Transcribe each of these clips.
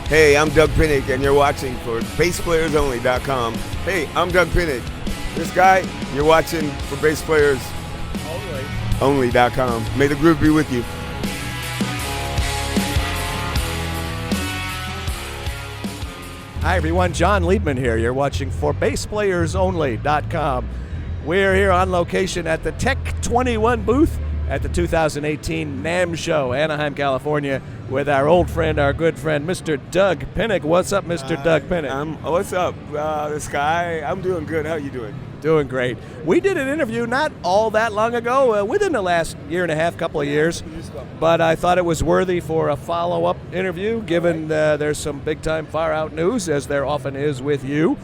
Hey, I'm Doug Pinnick, and you're watching for BassPlayersOnly.com. Hey, I'm Doug Pinnick. This guy, you're watching for BassPlayersOnly.com. May the groove be with you. Hi everyone, John Liebman here. You're watching for BassPlayersOnly.com. We're here on location at the Tech 21 booth at the 2018 NAMM show, Anaheim, California, with our old friend, our good friend, Mr. Doug Pinnick. What's up, Mr. Doug Pinnick? What's up, this guy? I'm doing good. How you doing? Doing great. We did an interview not all that long ago, within the last year and a half, couple of years, but I thought it was worthy for a follow-up interview, given there's some big-time far-out news, as there often is with you.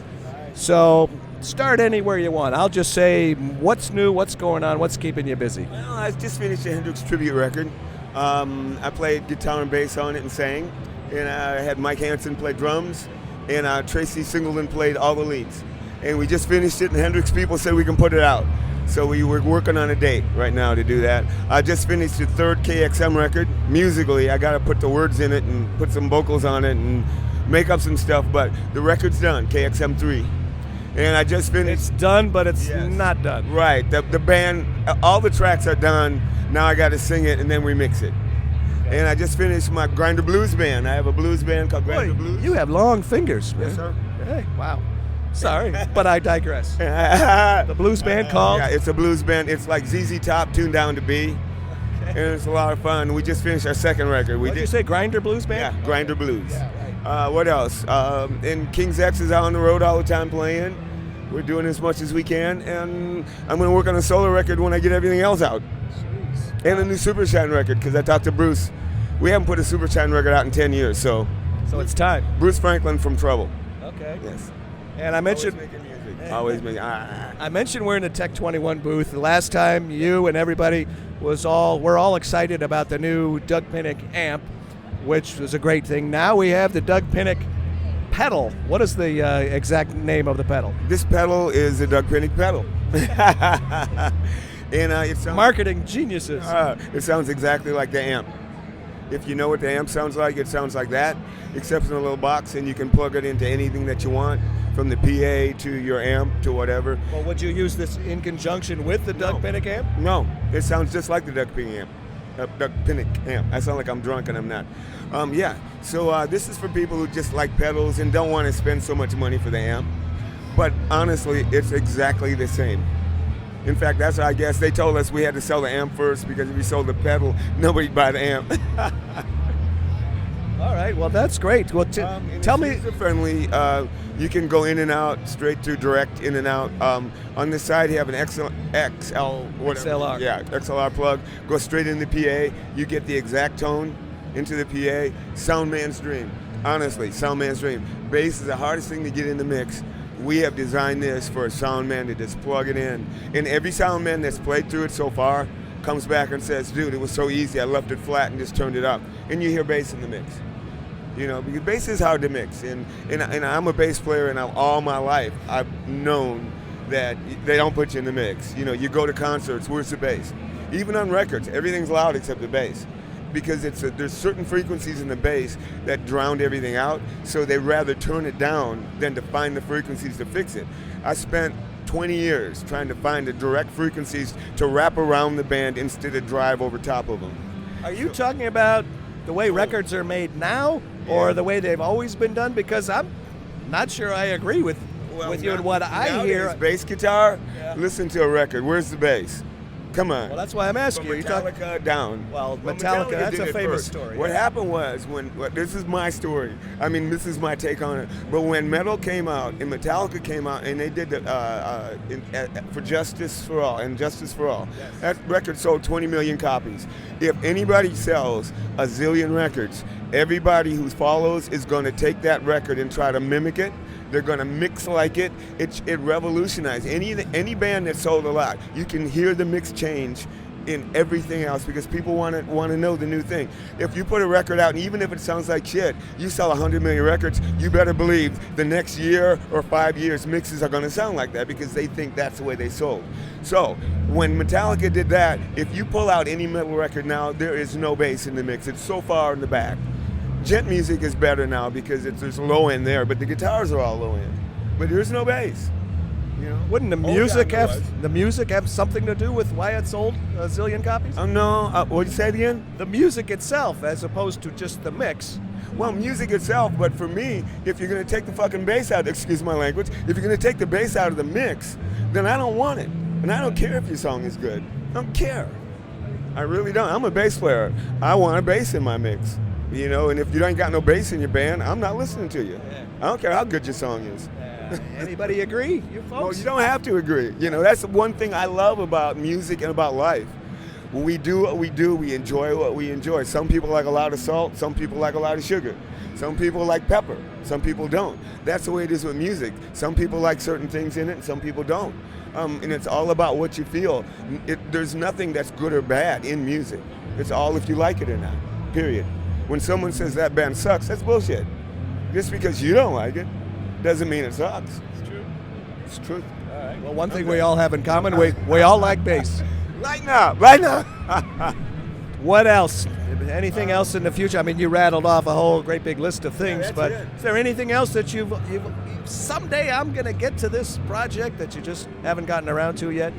So start anywhere you want. I'll just say what's new, what's going on, what's keeping you busy. Well, I just finished a Hendrix tribute record. I played guitar and bass on it and sang, and I had Mike Hansen play drums, and Tracy Singleton played all the leads. And we just finished it, and Hendrix people said we can put it out. So we were working on a date right now to do that. I just finished the third KXM record. Musically, I got to put the words in it and put some vocals on it and make up some stuff, but the record's done, KXM 3. And I just finished. It's done, but it's not done. Right. The band, all the tracks are done. Now I got to sing it and then remix it. Okay. And I just finished my Grinder Blues band. I have a blues band called Grinder Blues. You have long fingers, man. Yes, sir. Hey, wow. Sorry, but I digress. The blues band called? Yeah, it's a blues band. It's like ZZ Top tuned down to B. Okay. And it's a lot of fun. We just finished our second record. What did you say, Grinder Blues Band? Yeah, Grinder Blues. Yeah, right. What else? And King's X is out on the road all the time playing. We're doing as much as we can, and I'm going to work on a solo record when I get everything else out. Jeez. And a new Supershine record, because I talked to Bruce. We haven't put a Supershine record out in 10 years, so it's time. Bruce Franklin from Trouble. Okay. Yes. And I mentioned always making. I mentioned we're in the Tech 21 booth. The last time you and everybody we're all excited about the new Doug Pinnick amp, which was a great thing. Now we have the Doug Pinnick pedal. What is the exact name of the pedal? This pedal is a Doug Pinnick pedal. And it sounds, marketing geniuses. It sounds exactly like the amp. If you know what the amp sounds like, it sounds like that, except in a little box, and you can plug it into anything that you want, from the PA to your amp to whatever. Well, would you use this in conjunction with the Doug Pinnick amp? No, it sounds just like the Doug Pinnick amp. Doug Pinnick amp. I sound like I'm drunk and I'm not. So this is for people who just like pedals and don't want to spend so much money for the amp. But honestly, it's exactly the same. In fact, that's why I guess they told us we had to sell the amp first, because if we sold the pedal, nobody'd buy the amp. All right, well, that's great. Well, tell me. User-friendly. You can go in and out, straight to direct in and out. On this side, you have an XLR. Yeah, XLR plug. Go straight in the PA. You get the exact tone into the PA. Sound man's dream. Honestly, sound man's dream. Bass is the hardest thing to get in the mix. We have designed this for a sound man to just plug it in. And every sound man that's played through it so far comes back and says, dude, it was so easy. I left it flat and just turned it up. And you hear bass in the mix. You know, because bass is hard to mix, and I'm a bass player, and all my life I've known that they don't put you in the mix. You know, you go to concerts, where's the bass? Even on records, everything's loud except the bass, because there's certain frequencies in the bass that drown everything out, so they rather turn it down than to find the frequencies to fix it. I spent 20 years trying to find the direct frequencies to wrap around the band instead of drive over top of them. Are you talking about the way records are made now, or the way they've always been done? Because I'm not sure I agree with you and what I hear. Bass guitar, listen to a record. Where's the bass? Come on. Well, that's why I'm asking you. Metallica down. Well, Metallica, that's a famous story. What happened was, this is my story. I mean, this is my take on it. But when metal came out and Metallica came out, and they did for Justice for All, and Justice for All, that record sold 20 million copies. If anybody sells a zillion records, everybody who follows is going to take that record and try to mimic it. They're going to mix like it. It revolutionized any band that sold a lot. You can hear the mix change in everything else, because people want to know the new thing. If you put a record out, and even if it sounds like shit, you sell 100 million records, you better believe the next year or 5 years mixes are going to sound like that, because they think that's the way they sold. So when Metallica did that, if you pull out any metal record now, there is no bass in the mix. It's so far in the back. Gent music is better now because there's low end there, but the guitars are all low end. But there's no bass. You know? Wouldn't the music have something to do with why it sold a zillion copies? Oh no, what'd you say again? The music itself, as opposed to just the mix. Well, music itself, but for me, if you're gonna take the fucking bass out, excuse my language, if you're gonna take the bass out of the mix, then I don't want it. And I don't care if your song is good. I don't care. I really don't. I'm a bass player. I want a bass in my mix. You know, and if you ain't got no bass in your band, I'm not listening to you. Yeah. I don't care how good your song is. Anybody agree, you folks? Well, you don't have to agree. You know, that's one thing I love about music and about life. When we do what we do, we enjoy what we enjoy. Some people like a lot of salt, some people like a lot of sugar. Some people like pepper, some people don't. That's the way it is with music. Some people like certain things in it, and some people don't. And it's all about what you feel. There's nothing that's good or bad in music. It's all if you like it or not, period. When someone says that band sucks, that's bullshit. Just because you don't like it doesn't mean it sucks. It's true. It's truth. All right. Well, one thing we all have in common, we all like bass. Lighten up, lighten up. What else? Anything else in the future? I mean, you rattled off a whole great big list of things, but is there anything else that you've someday I'm going to get to this project that you just haven't gotten around to yet?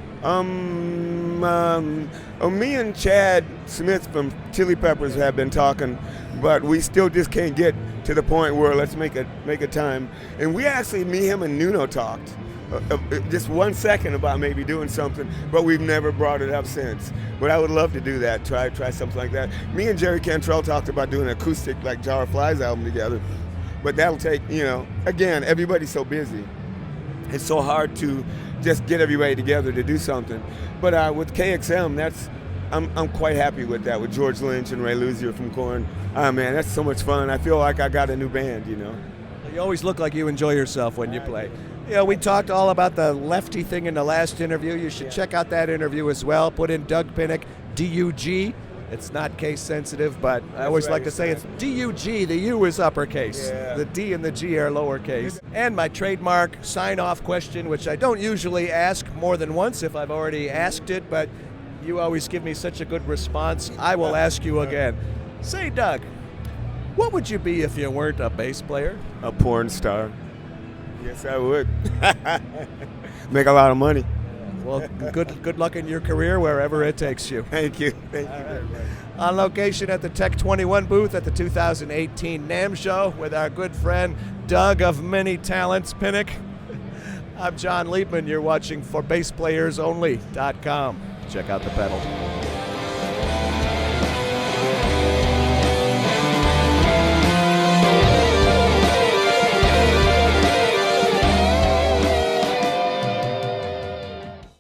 Me and Chad Smith from Chili Peppers have been talking, but we still just can't get to the point where let's make a time. And we actually, me, him, and Nuno talked just 1 second about maybe doing something, but we've never brought it up since. But I would love to do that, try something like that. Me and Jerry Cantrell talked about doing an acoustic like Jar of Flies album together, but that'll take, again, everybody's so busy. It's so hard to just get everybody together to do something. But with KXM, I'm quite happy with that, with George Lynch and Ray Luzier from Korn. Man, that's so much fun. I feel like I got a new band, You always look like you enjoy yourself when you play. We talked all about the lefty thing in the last interview. You should check out that interview as well. Put in Doug Pinnick, dUg. It's not case sensitive, but I always like to say it's dUg. The U is uppercase. Yeah. The D and the G are lowercase. And my trademark sign-off question, which I don't usually ask more than once if I've already asked it, but you always give me such a good response. I will ask you again. Say, Doug, what would you be if you weren't a bass player? A porn star. Yes, I would. Make a lot of money. Well, good luck in your career wherever it takes you. Thank you. Thank you very much. On location at the Tech 21 booth at the 2018 NAMM show with our good friend Doug of many talents, Pinnick. I'm John Liebman. You're watching for BassPlayersOnly.com. Check out the pedal.